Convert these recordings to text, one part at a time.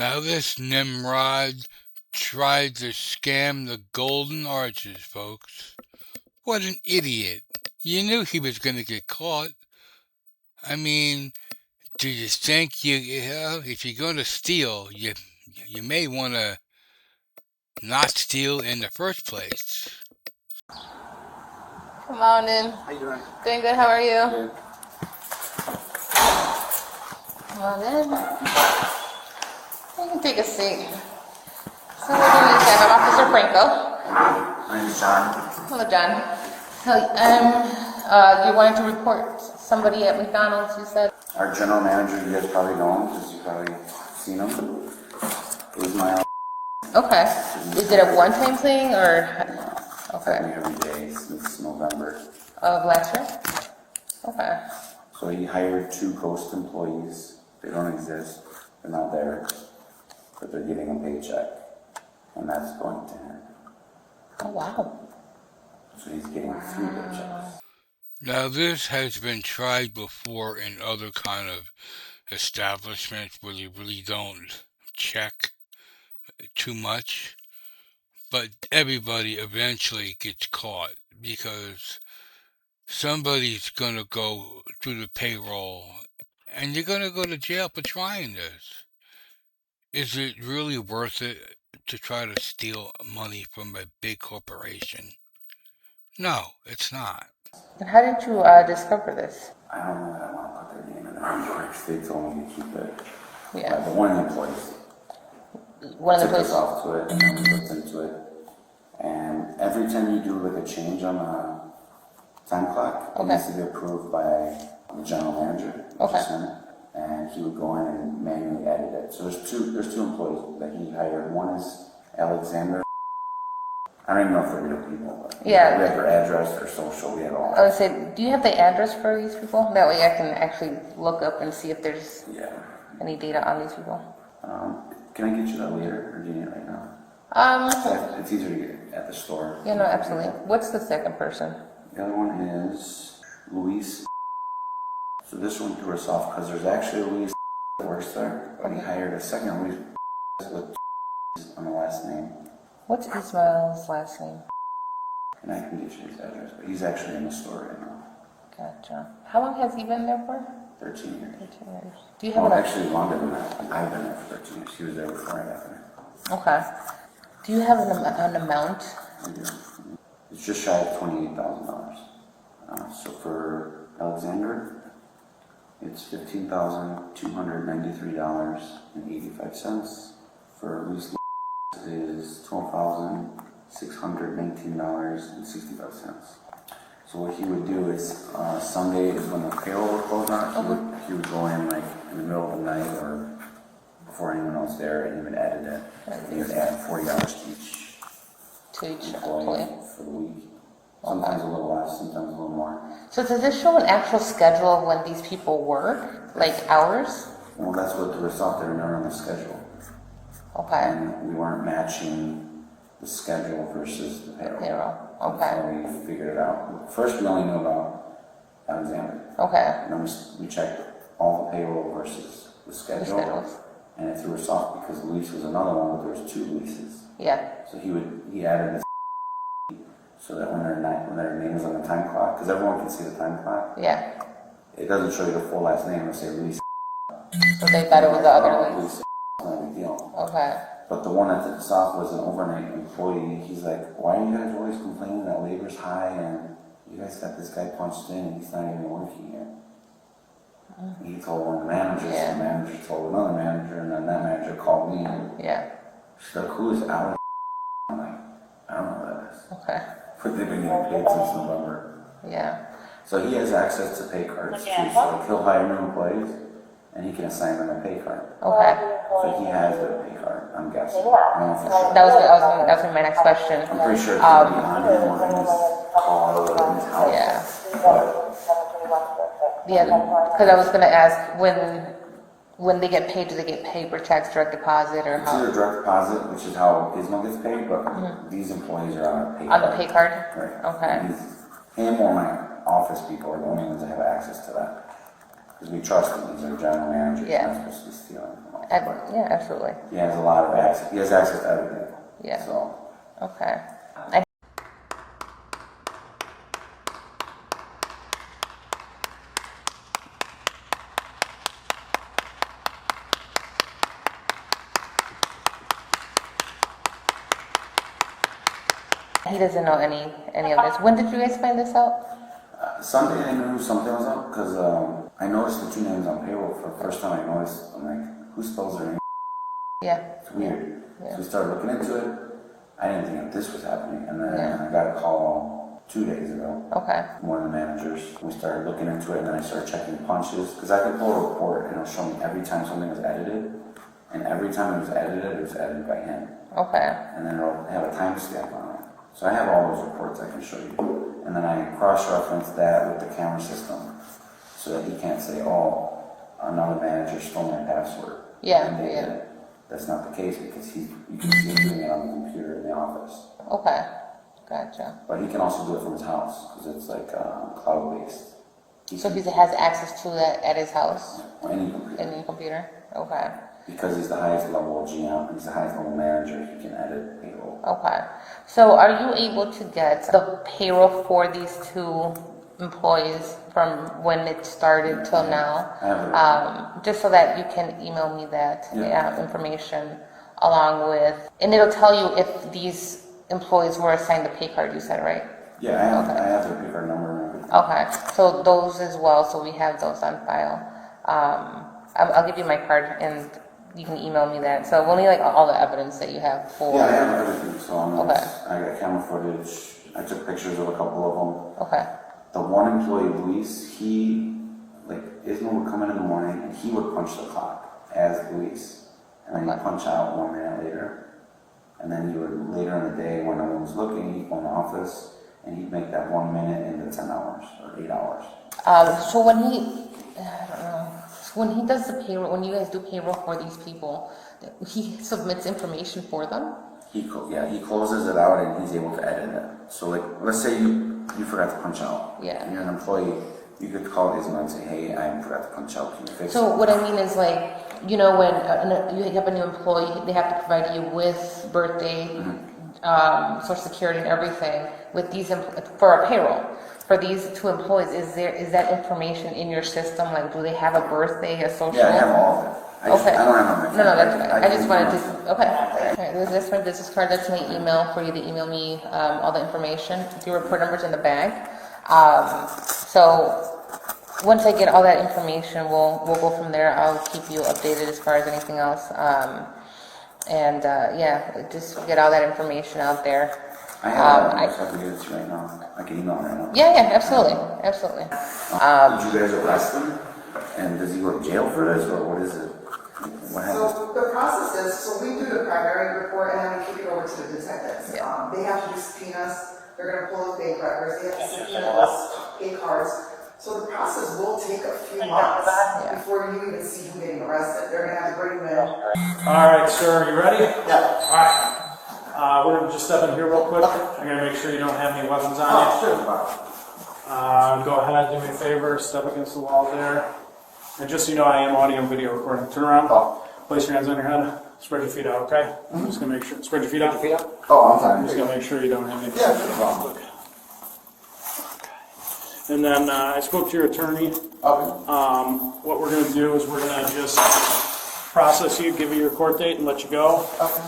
Now this Nimrod tried to scam the Golden Arches, folks. What an idiot. You knew he was going to get caught. I mean, do you think if you're going to steal, you may want to not steal in the first place? Come on in. How you doing? Doing good. How are you? Good. Come on in. You can take a seat. So we're going to have Officer Franco. My name's John. Hello, John. You wanted to report somebody at McDonald's, you said? Our general manager, you guys probably know him because you've probably seen him. It was my Okay. Is it a one-time thing or? Okay. every day since November. Of last year? Okay. So he hired 2 ghost employees. They don't exist. They're not there. But they're getting a paycheck. And that's going to him. Oh, wow. So he's getting 3 paychecks. Now this has been tried before in other kind of establishments where you really don't check too much, but everybody eventually gets caught because somebody's going to go through the payroll and you're going to go to jail for trying this. Is it really worth it to try to steal money from a big corporation? No, it's not. And how did you discover this? I don't know that I want to put their name in there because they told me to keep it. Yeah. But one of the employees One of the took us places. off to it and then we looked into it. And every time you do like a change on the time clock, it needs to be approved by the general manager, which is him, and he would go in and manually edit it. So there's two employees that he hired. One is Alexander. I don't even know if they're real people, but Yeah. we have their address, their social, we have all I would that. say, do you have the address for these people? That way I can actually look up and see if there's Yeah. any data on these people. Can I get you that later, or do you need it right now? It's easier to get at the store. Yeah, no, absolutely. What's the second person? The other one is Luis. So this one threw us off because there's actually a Luis that works there, but he hired a second Luis with on the last name. What's Ismail's last name? And I can get you his address, but he's actually in the store right now. Gotcha. How long has he been there for? 13 years. 13 years. Do you have Well, an actually longer than that. I've been there for 13 years. He was there before I got there. Okay. Do you have an amount? I do. It's just shy of $28,000. So for Alexander, it's $15,293.85. For Luis is $12,619.65. So what he would do is Sunday is when the payroll would close out. He would go in like in the middle of the night or before anyone else there, and he would edit it. He would add $40 to each employee for the week. Sometimes a little less, sometimes a little more. So does this show an actual schedule of when these people work? Like hours? Well, that's what threw us off. They were never on the schedule. Okay. And we weren't matching the schedule versus the payroll. Okay. That's how we figured it out. First, we only knew about Alexander. Okay. And then we checked all the payroll versus the schedule. schedules. And it threw us off because Luis was another one, but there was 2 Luises. Yeah. So he added this so that when their name is on the time clock, because everyone can see the time clock. Yeah. It doesn't show you the full last name. It'll say Luis. So they thought it was the other Luis. No big deal. Okay. But the one that took us off was an overnight employee. He's like, why are you guys always complaining that labor's high and you guys got this guy punched in and he's not even working yet? He told one of the managers, the manager told another manager, and then that manager called me. Yeah. She's like, who is Alex? I'm like, I don't know who that is. Okay. But they've been getting paid since November. Yeah. So he has access to pay cards too. So like he'll hire new employees and he can assign them a pay card. Okay. So he has their pay card, I'm guessing. I don't know for sure. That was my next question. I'm pretty sure it's going to be on him or in his car or in his house. Yeah. But Yeah, because I was going to ask when they get paid, do they get paper checks, direct deposit, or it's how? either direct deposit, which is how Gizmo gets paid, but these employees are on a pay On card. the pay card? Right. Okay. Him or my office people are the only ones that have access to that. because we trust him. He's our general manager. Yeah. He's not supposed to be stealing from us. Yeah, absolutely. He has a lot of access. He has access to everything. Yeah. So. Okay. He doesn't know any of this. When did you guys find this out? Sunday I knew something was up because I noticed the two names on payroll for the first time. I noticed, I'm like, who spells their name? Yeah. It's weird. Yeah. So we started looking into it. I didn't think that this was happening. And then I got a call 2 days ago. Okay. From one of the managers. We started looking into it, and then I started checking punches because I could pull a report and it'll show me every time something was edited. And every time it was edited by him. Okay. And then it'll have a timestamp on it. So I have all those reports I can show you. And then I cross-reference that with the camera system so that he can't say, oh, another manager stole my password. Yeah, And they yeah. did. That's not the case because you can see him doing it on the computer in the office. Okay. Gotcha. But he can also do it from his house because it's like cloud-based. So he has access to that at his house? Any computer. Any computer? Okay. Because he's the highest level GM, he's the highest level manager, he can edit payroll. Okay. So are you able to get the payroll for these two employees from when it started till now? I have it. Just so that you can email me that information along with, and it'll tell you if these employees were assigned the pay card, you said, right? Yeah, I have the pay card number and everything. Okay. So those as well, so we have those on file. I'll give you my card and you can email me that. So we'll need like all the evidence that you have for. Yeah, I have everything. So Okay. I got camera footage. I took pictures of a couple of them. Okay. The one employee, Luis, Ismail would come in the morning and he would punch the clock as Luis. And then he'd punch out 1 minute later. And then he would, later in the day when no one was looking, he'd go in the office and he'd make that 1 minute into 10 hours or 8 hours. So when I don't know, when he does the payroll, when you guys do payroll for these people, he submits information for them? He closes it out and he's able to edit it. So like, let's say you forgot to punch out. Yeah. And you're an employee, you could call Ismail and say, hey, I forgot to punch out, can you fix it? So what I mean is like, you know, when you have a new employee, they have to provide you with birthday, Social Security and everything with these, for a payroll. For these two employees, is that information in your system? Like, do they have a birthday, a social? Yeah, I have all of it. I don't have my No, that's fine. I can just wanted email to, okay. All right, this is my business card. That's my email for you to email me all the information. Your report number's in the bag. So once I get all that information, we'll go from there. I'll keep you updated as far as anything else. Just get all that information out there. I have it, so I can get it to you right now. I can email it right now. Yeah, absolutely. Did you guys arrest him? And does he go to jail for this, or what is it? What happens? So the process is, we do the primary report and then we kick it over to the detectives. Yeah. They have to do subpoenas, they're gonna pull the bank records, they have to subpoena those pay cards. So the process will take a few months before you even see him getting arrested. They're gonna have to bring him in. All right, sir, you ready? Yeah. All right. We're going to just step in here real quick. I'm going to make sure you don't have any weapons on you. Go ahead, do me a favor, step against the wall there. And just so you know, I am audio and video recording. Turn around, place your hands on your head, spread your feet out, okay? I'm just going to make sure, spread your feet out. Oh, I'm sorry. I'm just going to make sure you don't have any. Yeah, no problem. Okay. And then I spoke to your attorney. Okay. What we're going to do is we're going to just process you, give you your court date, and let you go. Okay.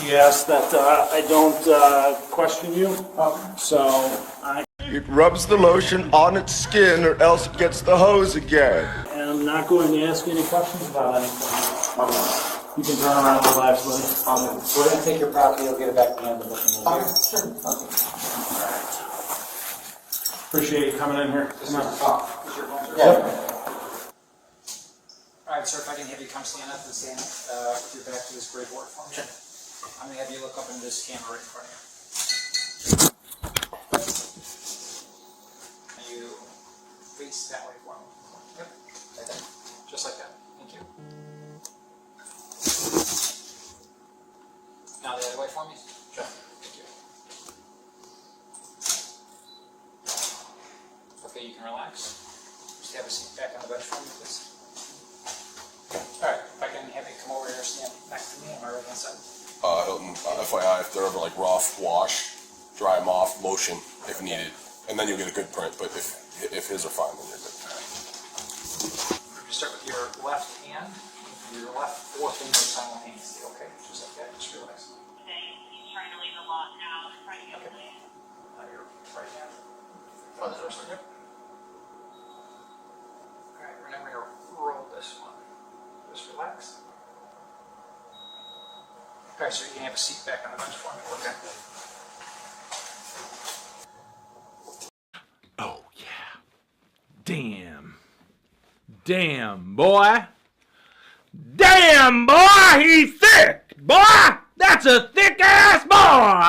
He asked that I don't question you, so It rubs the lotion on its skin or else it gets the hose again. am not going to ask you any questions about anything. You can turn around and relax, buddy. We're going to take your property, you'll get it back at the end of the booking. Appreciate you coming in here. Come on. Yep. All right, sir, if I can have you come stand up and stand with your back to this gray board for me. I'm going to have you look up into this camera right in front of you. And you face that way for me. Yep, like that. Just like that. Thank you. Now the other way for me. Sure. Thank you. Okay, you can relax. Just have a seat back on the bench for me, please. All right, if I can have you come over here, stand next to me on my right hand side. Hilton, FYI, if they're ever like rough, wash, dry them off, lotion if needed, and then you'll get a good print. But if his are fine, then you're good. You start with your left hand, your left forefinger simultaneously, okay? Just like that, just relax. He's trying to leave a lot now. He's trying to get away. Your right hand. First, okay? All right, we're now going to roll this one. Just relax. All right, so you can have a seat back on the bench for me, okay? Oh, yeah. Damn. Damn, boy. Damn, boy, he's thick. Boy, that's a thick-ass boy.